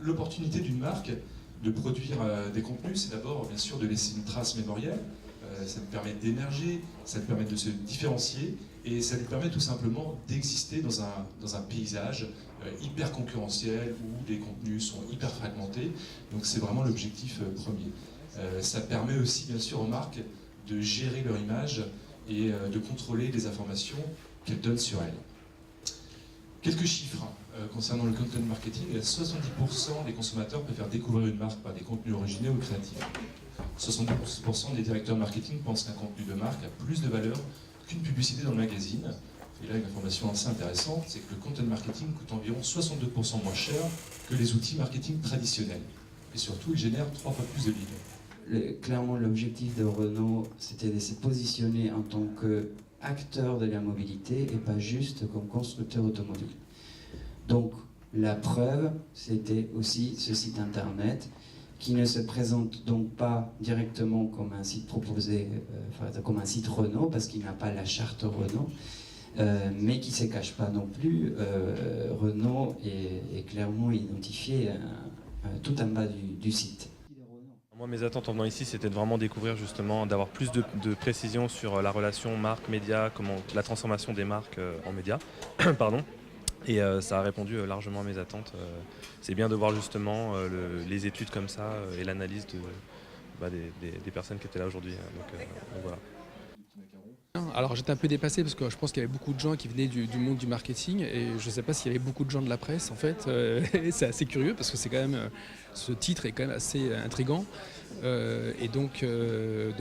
l'opportunité d'une marque de produire des contenus, c'est d'abord bien sûr de laisser une trace mémorielle. Ça lui permet d'émerger, ça lui permet de se différencier et ça lui permet tout simplement d'exister dans un paysage hyper concurrentiel où les contenus sont hyper fragmentés. Donc c'est vraiment l'objectif premier. Ça permet aussi bien sûr aux marques de gérer leur image et de contrôler les informations qu'elles donnent sur elles. Quelques chiffres concernant le content marketing. 70% des consommateurs préfèrent découvrir une marque par des contenus originaux ou créatifs. 72% des directeurs marketing pensent qu'un contenu de marque a plus de valeur qu'une publicité dans le magazine. Et là, une information assez intéressante, c'est que le content marketing coûte environ 62% moins cher que les outils marketing traditionnels. Et surtout, il génère 3 fois plus de leads. Clairement, l'objectif de Renault, c'était de se positionner en tant qu'acteur de la mobilité et pas juste comme constructeur automobile. Donc, la preuve, c'était aussi ce site internet qui ne se présente donc pas directement comme un site proposé, comme un site Renault, parce qu'il n'a pas la charte Renault, mais qui ne se cache pas non plus. Renault est clairement identifié tout en bas du site. Moi, mes attentes en venant ici, c'était de vraiment découvrir justement, d'avoir plus de précision sur la relation marque-média, comment la transformation des marques en médias. Pardon. Et ça a répondu largement à mes attentes. C'est bien de voir justement les études comme ça et l'analyse des personnes qui étaient là aujourd'hui. Donc voilà. Alors j'étais un peu dépassé parce que je pense qu'il y avait beaucoup de gens qui venaient du monde du marketing et je ne sais pas s'il y avait beaucoup de gens de la presse en fait. C'est assez curieux parce que c'est quand même, ce titre est quand même assez intriguant. Et donc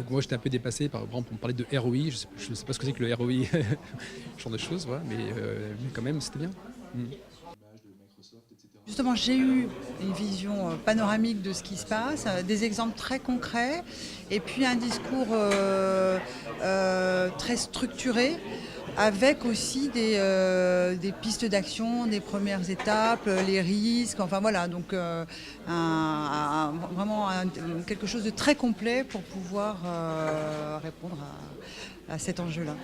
moi j'étais un peu dépassé, par exemple on me parlait de ROI, je ne sais pas ce que c'est que le ROI, ce genre de choses, voilà, mais quand même c'était bien. Justement, j'ai eu une vision panoramique de ce qui se passe, des exemples très concrets, et puis un discours très structuré, avec aussi des pistes d'action, des premières étapes, les risques, enfin voilà, donc vraiment quelque chose de très complet pour pouvoir répondre à cet enjeu-là.